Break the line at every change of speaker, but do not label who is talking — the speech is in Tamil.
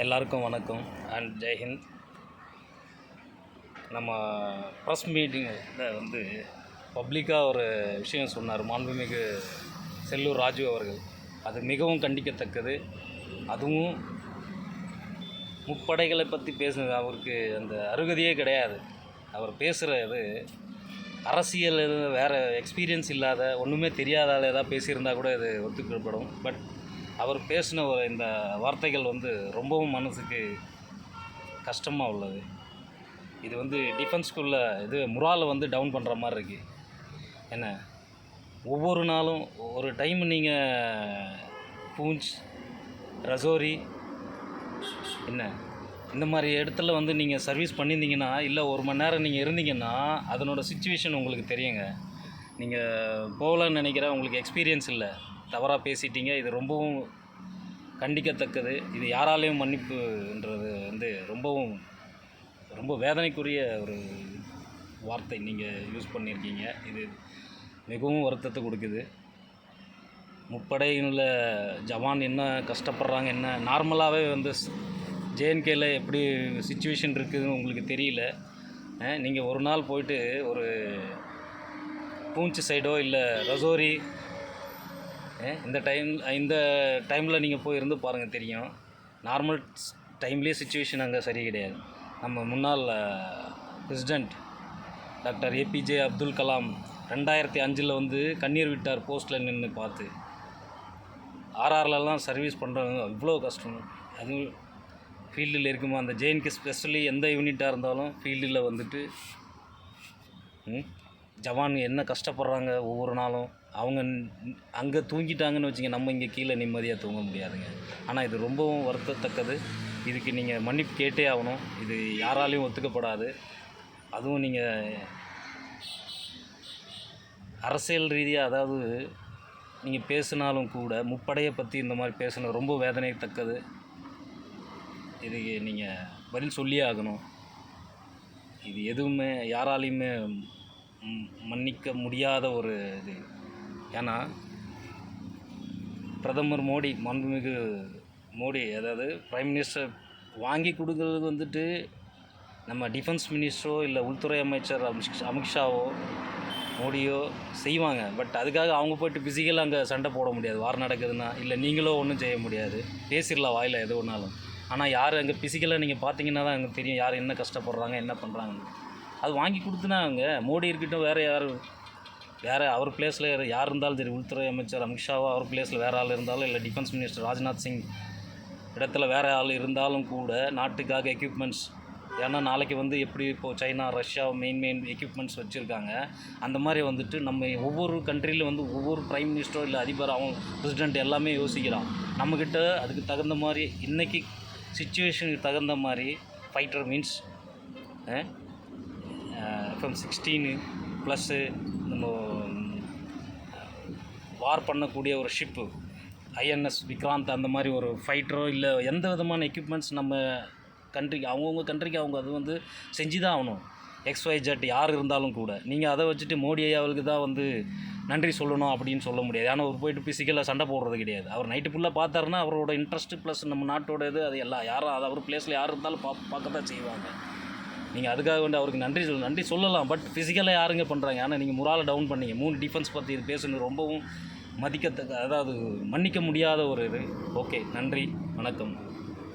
எல்லாருக்கும் வணக்கம் அண்ட் ஜெய்ஹிந்த். நம்ம ப்ரெஸ் மீட்டிங்கில் பப்ளிக்காக ஒரு விஷயம் சொன்னார் மாண்புமிகு செல்லூர் ராஜு அவர்கள். அது மிகவும் கண்டிக்கத்தக்கது. அதுவும் முப்படைகளை பற்றி பேசுனது அவருக்கு அந்த அருகதையே கிடையாது. அவர் பேசுகிறது அரசியல் வேறு எக்ஸ்பீரியன்ஸ் இல்லாத ஒன்றுமே தெரியாதால் ஏதாவது பேசியிருந்தா கூட இது ஒத்துக்கப்படும். பட் அவர் பேசின இந்த வார்த்தைகள் ரொம்பவும் மனசுக்கு கஷ்டமாக உள்ளது. இது டிஃபென்ஸ்குள்ளே முராலை டவுன் பண்ணுற மாதிரி இருக்குது. என்ன ஒவ்வொரு நாளும் ஒரு டைம் நீங்கள் பூஞ்ச், ரஜோரி என்ன இந்த மாதிரி இடத்துல நீங்கள் சர்வீஸ் பண்ணியிருந்தீங்கன்னா, இல்லை ஒரு மணி நேரம் நீங்கள் இருந்தீங்கன்னா அதனோட சிச்சுவேஷன் உங்களுக்கு தெரியுங்க. நீங்கள் போகலான்னு நினைக்கிற உங்களுக்கு எக்ஸ்பீரியன்ஸ் இல்லை, தவறாக பேசிட்டீங்க. இது ரொம்பவும் கண்டிக்கத்தக்கது. இது யாராலையும் மன்னிப்புன்றது ரொம்ப வேதனைக்குரிய ஒரு வார்த்தை நீங்கள் யூஸ் பண்ணியிருக்கீங்க. இது மிகவும் வருத்தத்தை கொடுக்குது. முப்படையில் ஜவான் என்ன கஷ்டப்படுறாங்க, என்ன நார்மலாகவே ஜேஎன்கேயில் எப்படி சிச்சுவேஷன் இருக்குதுன்னு உங்களுக்கு தெரியல. நீங்கள் ஒரு நாள் போயிட்டு ஒரு பூஞ்ச் சைடோ இல்லை ரஜோரி இந்த டைமில் நீங்கள் போய் இருந்து பாருங்கள், தெரியும். நார்மல் டைம்லேயே சிச்சுவேஷன் அங்கே சரி கிடையாது. நம்ம முன்னாள் president doctor APJ Abdul Kalam 2005 கண்ணீர் விட்டார் போஸ்ட்டில் நின்று பார்த்து. ஆர்ஆர்லலாம் சர்வீஸ் பண்ணுறவங்க இவ்வளோ கஷ்டம். அதுவும் ஃபீல்டில் இருக்குமா, அந்த ஜேஎன்கே ஸ்பெஷலி எந்த யூனிட்டாக இருந்தாலும் ஃபீல்டில் ஜவான் என்ன கஷ்டப்படுறாங்க ஒவ்வொரு நாளும். அவங்க அங்கே தூங்கிட்டாங்கன்னு வச்சுங்க, நம்ம இங்கே கீழே நிம்மதியாக தூங்க முடியாதுங்க. ஆனால் இது ரொம்பவும் வருத்தத்தக்கது. இதுக்கு நீங்கள் மன்னிப்பு கேட்டே ஆகணும். இது யாராலையும் ஒத்துக்கப்படாது. அதுவும் நீங்கள் அரசியல் ரீதியாக, அதாவது நீங்கள் பேசினாலும் கூட முப்படையை பற்றி இந்த மாதிரி பேசணும், ரொம்ப வேதனைத்தக்கது. இதுக்கு நீங்கள் பதில் சொல்லியே ஆகணும். இது எதுவுமே யாராலையுமே மன்னிக்க முடியாத ஒரு இது. ஏன்னா பிரதமர் மோடி, மாண்புமிகு மோடி, அதாவது பிரைம் மினிஸ்டர் வாங்கி கொடுக்குறது நம்ம டிஃபென்ஸ் மினிஸ்டரோ இல்லை உள்துறை அமைச்சர் அமித்ஷாவோ மோடியோ செய்வாங்க. பட் அதுக்காக அவங்க போய்ட்டு ஃபிசிக்கலாக அங்கே சண்டை போட முடியாது. வார் நடக்குதுன்னா இல்லை நீங்களோ ஒன்றும் செய்ய முடியாது. பேசிடலாம் வாயில் எது ஒன்றாலும். ஆனால் யார் அங்கே ஃபிசிக்கலாக நீங்கள் பார்த்தீங்கன்னா தான் அங்கே தெரியும் யார் என்ன கஷ்டப்படுறாங்க, என்ன பண்ணுறாங்கன்னு. அது வாங்கி கொடுத்துனா அங்கே மோடி இருக்கட்டும், வேறு அவர் பிளேஸில் யார் இருந்தாலும் சரி, உள்துறை அமைச்சர் அமித்ஷாவோ அவர் பிளேஸில் வேறு ஆள் இருந்தாலும், இல்லை டிஃபென்ஸ் மினிஸ்டர் ராஜ்நாத் சிங் இடத்துல வேறு ஆள் இருந்தாலும் கூட நாட்டுக்காக எக்யூப்மெண்ட்ஸ். ஏன்னா நாளைக்கு எப்படி இப்போது சைனா, ரஷ்யா மெயின் எக்யூப்மெண்ட்ஸ் வச்சுருக்காங்க. அந்த மாதிரி நம்ம ஒவ்வொரு கண்ட்ரியில் ஒவ்வொரு ப்ரைம் மினிஸ்டரோ இல்லை அதிபர், அவங்க பிரசிடெண்ட் எல்லாமே யோசிக்கலாம். நம்மக்கிட்ட அதுக்கு தகுந்த மாதிரி இன்றைக்கி சிச்சுவேஷனுக்கு தகுந்த மாதிரி ஃபைட்டர் மீன்ஸ் FM-16 ப்ளஸ்ஸு நம்ம வார் பண்ணக்கூடிய ஒரு ஷிப்பு INS விக்ராந்த், அந்த மாதிரி ஒரு ஃபைட்டரோ இல்லை எந்த விதமான எக்யூப்மெண்ட்ஸ் நம்ம கண்ட்ரிக்கு, அவங்கவுங்க கண்ட்ரிக்கு அவங்க அது செஞ்சு தான் ஆகணும். XYZ யார் இருந்தாலும் கூட நீங்கள் அதை வச்சுட்டு மோடி ஐயாவுக்கு தான் நன்றி சொல்லணும் அப்படின்னு சொல்ல முடியாது. ஏன்னா அவர் போய்ட்டு ஃபிசிக்கலாக சண்டை போடுறது கிடையாது. அவர் நைட்டு ஃபுல்லாக பார்த்தாருன்னா அவரோட இன்ட்ரெஸ்ட்டு ப்ளஸ் நம்ம நாட்டோட இது அது யாரும் அது அவர் பிளேஸில் யார் இருந்தாலும் பார்க்க தான் செய்வாங்க. நீங்கள் அதுக்காக அவருக்கு நன்றி சொல்லலாம். பட் ஃபிசிக்கலாக யாருங்க பண்ணுறாங்க? ஆனால் நீங்கள் முராலை டவுன் பண்ணீங்க. 3 டிஃபென்ஸ் பற்றி இது பேசுனது ரொம்பவும் மதிக்கத்தக்க, அதாவது மன்னிக்க முடியாத ஒரு இது. ஓகே, நன்றி, வணக்கம்.